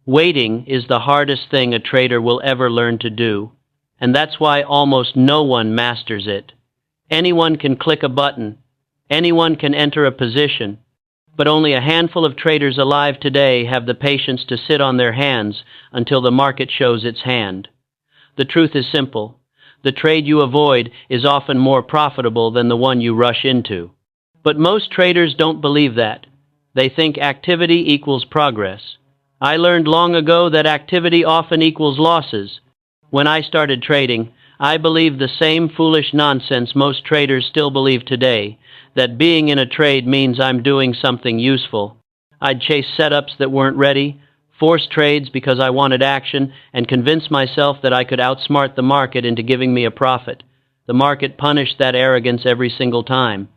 Waiting is the hardest thing a trader will ever learn to do, and that's why almost no one masters it. Anyone can click a button, anyone can enter a position, but only a handful of traders alive today have the patience to sit on their hands until the market shows its hand. The truth is simple. The trade you avoid is often more profitable than the one you rush into. But most traders don't believe that. They think activity equals progress. I learned long ago that activity often equals losses. When I started trading, I believed the same foolish nonsense most traders still believe today, that being in a trade means I'm doing something useful. I'd chase setups that weren't ready, force trades because I wanted action, and convince myself that I could outsmart the market into giving me a profit. The market punished that arrogance every single time.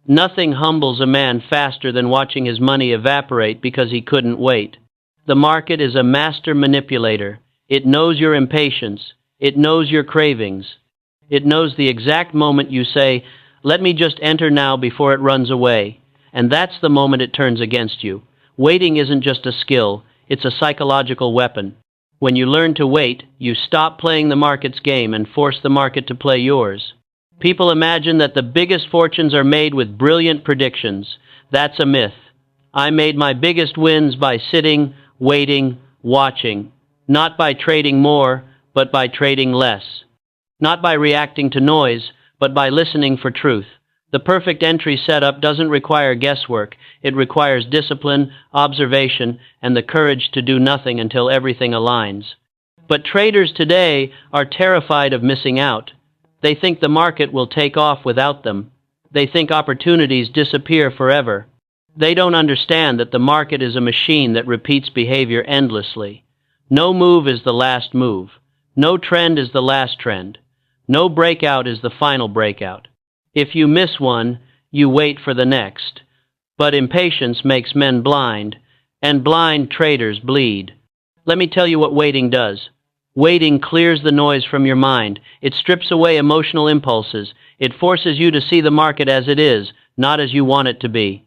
Nothing humbles a man faster than watching his money evaporate because he couldn't wait. The market is a master manipulator. It knows your impatience. It knows your cravings. It knows the exact moment you say, "Let me just enter now before it runs away." And that's the moment it turns against you. Waiting isn't just a skill, it's a psychological weapon. When you learn to wait, you stop playing the market's game and force the market to play yours. People imagine that the biggest fortunes are made with brilliant predictions. That's a myth. I made my biggest wins by sitting, waiting, watching. Not by trading more, but by trading less. Not by reacting to noise, but by listening for truth. The perfect entry setup doesn't require guesswork. It requires discipline, observation, and the courage to do nothing until everything aligns. But traders today are terrified of missing out. They think the market will take off without them. They think opportunities disappear forever. They don't understand that the market is a machine that repeats behavior endlessly. No move is the last move. No trend is the last trend. No breakout is the final breakout. If you miss one, you wait for the next. But impatience makes men blind, and blind traders bleed. Let me tell you what waiting does. Waiting clears the noise from your mind. It strips away emotional impulses. It forces you to see the market as it is, not as you want it to be.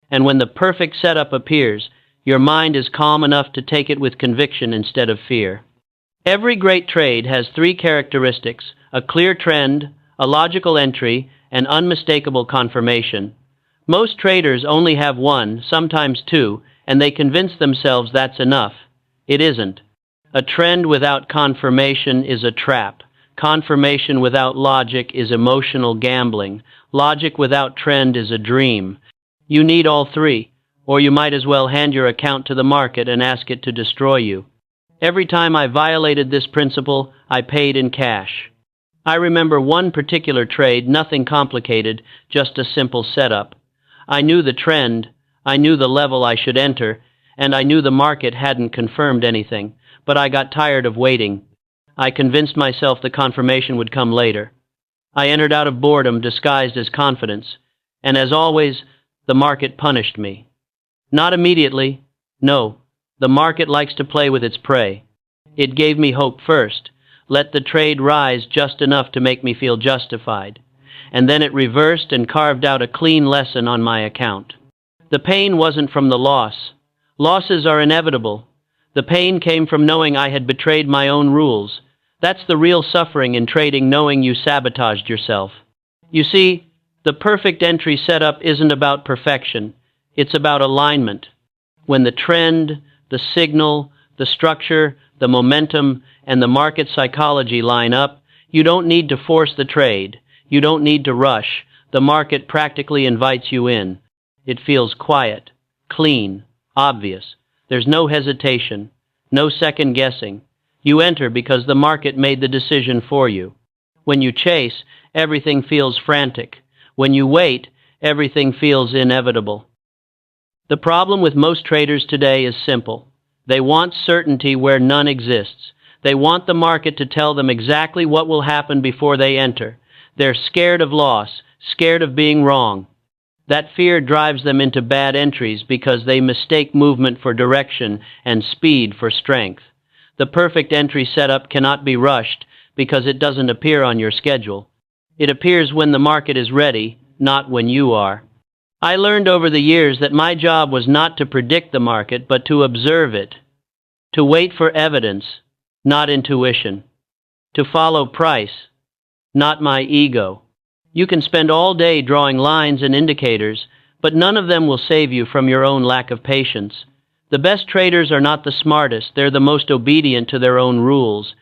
And when the perfect setup appears, your mind is calm enough to take it with conviction instead of fear. Every great trade has three characteristics: a clear trend, a logical entry, and unmistakable confirmation. Most traders only have one, sometimes two, and they convince themselves that's enough. It isn't. A trend without confirmation is a trap. Confirmation without logic is emotional gambling. Logic without trend is a dream. You need all three, or you might as well hand your account to the market and ask it to destroy you. Every time I violated this principle, I paid in cash. I remember one particular trade, nothing complicated, just a simple setup. I knew the trend, I knew the level I should enter, and I knew the market hadn't confirmed anything, but I got tired of waiting. I convinced myself the confirmation would come later. I entered out of boredom disguised as confidence, and as always, the market punished me. Not immediately. No, the market likes to play with its prey. It gave me hope first, let the trade rise just enough to make me feel justified, and then it reversed and carved out a clean lesson on my account. The pain wasn't from the loss. Losses are inevitable. The pain came from knowing I had betrayed my own rules. That's the real suffering in trading, knowing you sabotaged yourself. You see, the perfect entry setup isn't about perfection. It's about alignment. When the trend, the signal, the structure, the momentum, and the market psychology line up, you don't need to force the trade. You don't need to rush. The market practically invites you in. It feels quiet, clean, obvious. There's no hesitation, no second guessing. You enter because the market made the decision for you. When you chase, everything feels frantic. When you wait, everything feels inevitable. The problem with most traders today is simple. They want certainty where none exists. They want the market to tell them exactly what will happen before they enter. They're scared of loss, scared of being wrong. That fear drives them into bad entries because they mistake movement for direction and speed for strength. The perfect entry setup cannot be rushed because it doesn't appear on your schedule. It appears when the market is ready, not when you are. I learned over the years that my job was not to predict the market, but to observe it. To wait for evidence, not intuition. To follow price, not my ego. You can spend all day drawing lines and indicators, but none of them will save you from your own lack of patience. The best traders are not the smartest, they're the most obedient to their own rules.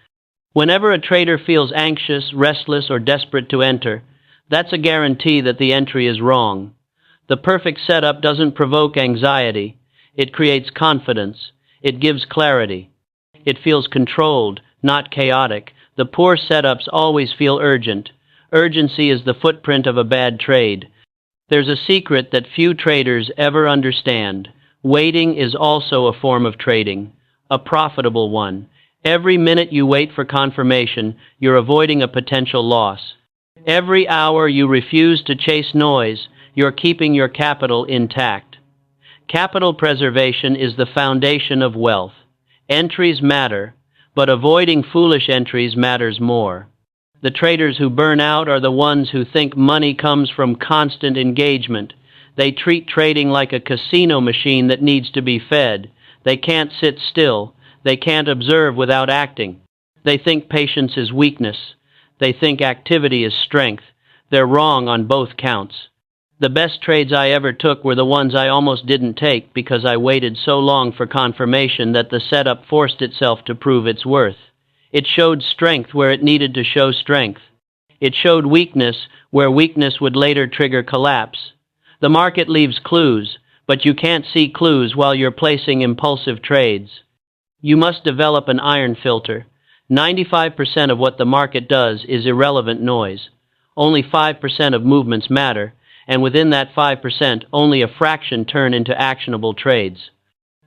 Whenever a trader feels anxious, restless, or desperate to enter, that's a guarantee that the entry is wrong. The perfect setup doesn't provoke anxiety. It creates confidence. It gives clarity. It feels controlled, not chaotic. The poor setups always feel urgent. Urgency is the footprint of a bad trade. There's a secret that few traders ever understand. Waiting is also a form of trading, a profitable one. Every minute you wait for confirmation, you're avoiding a potential loss. Every hour you refuse to chase noise, you're keeping your capital intact. Capital preservation is the foundation of wealth. Entries matter, but avoiding foolish entries matters more. The traders who burn out are the ones who think money comes from constant engagement. They treat trading like a casino machine that needs to be fed. They can't sit still. They can't observe without acting. They think patience is weakness. They think activity is strength. They're wrong on both counts. The best trades I ever took were the ones I almost didn't take because I waited so long for confirmation that the setup forced itself to prove its worth. It showed strength where it needed to show strength. It showed weakness where weakness would later trigger collapse. The market leaves clues, but you can't see clues while you're placing impulsive trades. You must develop an iron filter. 95% of what the market does is irrelevant noise. Only 5% of movements matter, and within that 5%, only a fraction turn into actionable trades.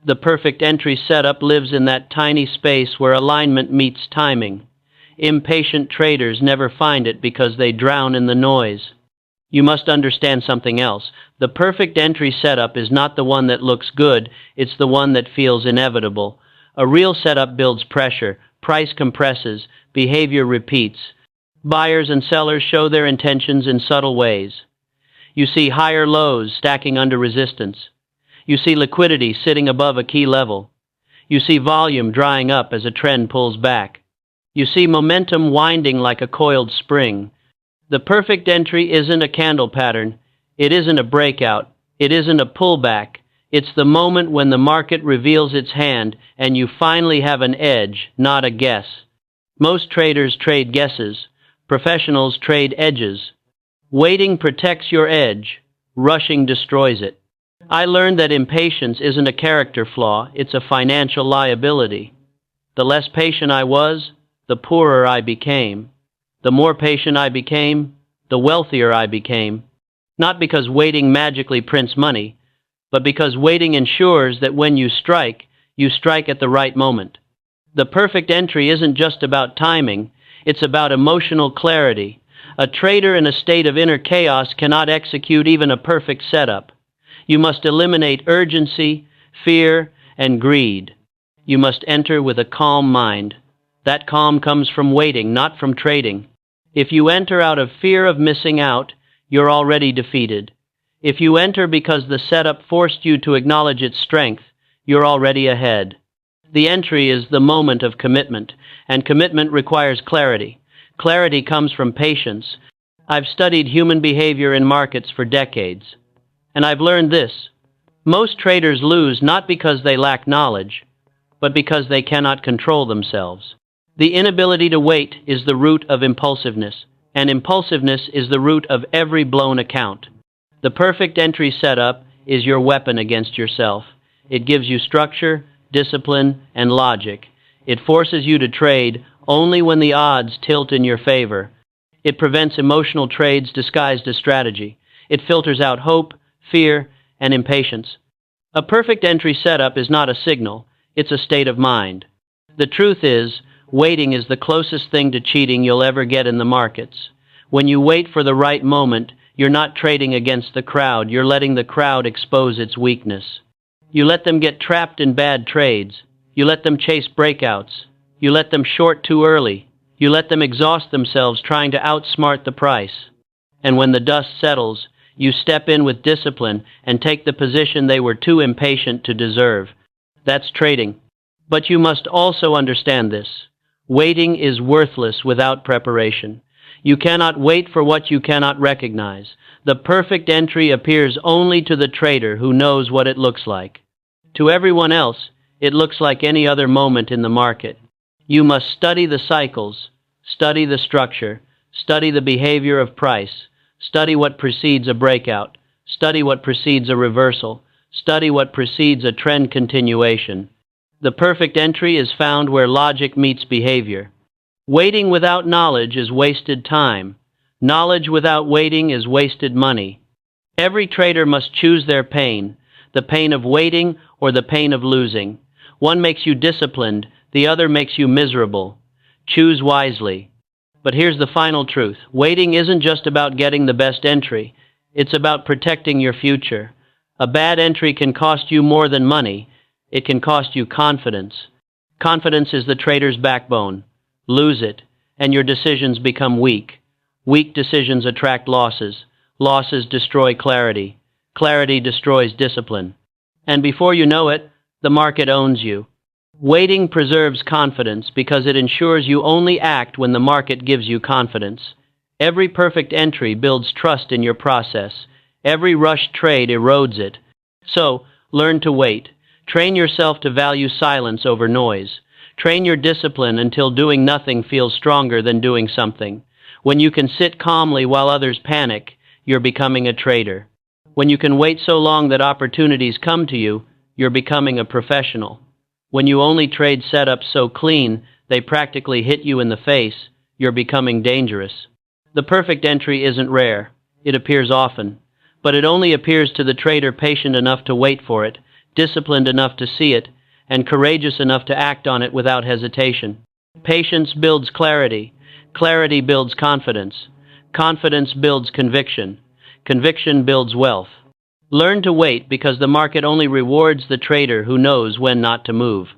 The perfect entry setup lives in that tiny space where alignment meets timing. Impatient traders never find it because they drown in the noise. You must understand something else. The perfect entry setup is not the one that looks good, it's the one that feels inevitable. A real setup builds pressure, price compresses, behavior repeats. Buyers and sellers show their intentions in subtle ways. You see higher lows stacking under resistance. You see liquidity sitting above a key level. You see volume drying up as a trend pulls back. You see momentum winding like a coiled spring. The perfect entry isn't a candle pattern. It isn't a breakout. It isn't a pullback. It's the moment when the market reveals its hand and you finally have an edge, not a guess. Most traders trade guesses. Professionals trade edges. Waiting protects your edge. Rushing destroys it. I learned that impatience isn't a character flaw, it's a financial liability. The less patient I was, the poorer I became. The more patient I became, the wealthier I became. Not because waiting magically prints money, but because waiting ensures that when you strike at the right moment. The perfect entry isn't just about timing, it's about emotional clarity. A trader in a state of inner chaos cannot execute even a perfect setup. You must eliminate urgency, fear, and greed. You must enter with a calm mind. That calm comes from waiting, not from trading. If you enter out of fear of missing out, you're already defeated. If you enter because the setup forced you to acknowledge its strength, you're already ahead. The entry is the moment of commitment, and commitment requires clarity. Clarity comes from patience. I've studied human behavior in markets for decades. And I've learned this. Most traders lose not because they lack knowledge, but because they cannot control themselves. The inability to wait is the root of impulsiveness, and impulsiveness is the root of every blown account. The perfect entry setup is your weapon against yourself. It gives you structure, discipline, and logic. It forces you to trade only when the odds tilt in your favor. It prevents emotional trades disguised as strategy. It filters out hope, fear, and impatience. A perfect entry setup is not a signal, it's a state of mind. The truth is, waiting is the closest thing to cheating you'll ever get in the markets. When you wait for the right moment, you're not trading against the crowd, you're letting the crowd expose its weakness. You let them get trapped in bad trades. You let them chase breakouts. You let them short too early. You let them exhaust themselves trying to outsmart the price. And when the dust settles, you step in with discipline and take the position they were too impatient to deserve. That's trading. But you must also understand this. Waiting is worthless without preparation. You cannot wait for what you cannot recognize. The perfect entry appears only to the trader who knows what it looks like. To everyone else, it looks like any other moment in the market. You must study the cycles, study the structure, study the behavior of price, study what precedes a breakout, study what precedes a reversal, study what precedes a trend continuation. The perfect entry is found where logic meets behavior. Waiting without knowledge is wasted time. Knowledge without waiting is wasted money. Every trader must choose their pain, the pain of waiting or the pain of losing. One makes you disciplined, the other makes you miserable. Choose wisely. But here's the final truth. Waiting isn't just about getting the best entry. It's about protecting your future. A bad entry can cost you more than money. It can cost you confidence. Confidence is the trader's backbone. Lose it, and your decisions become weak. Weak decisions attract losses. Losses destroy clarity. Clarity destroys discipline. And before you know it, the market owns you. Waiting preserves confidence because it ensures you only act when the market gives you confidence. Every perfect entry builds trust in your process. Every rushed trade erodes it. So, learn to wait. Train yourself to value silence over noise. Train your discipline until doing nothing feels stronger than doing something. When you can sit calmly while others panic, you're becoming a trader. When you can wait so long that opportunities come to you, you're becoming a professional. When you only trade setups so clean they practically hit you in the face, you're becoming dangerous. The perfect entry isn't rare. It appears often. But it only appears to the trader patient enough to wait for it, disciplined enough to see it, and courageous enough to act on it without hesitation. Patience builds clarity. Clarity builds confidence. Confidence builds conviction. Conviction builds wealth. Learn to wait because the market only rewards the trader who knows when not to move.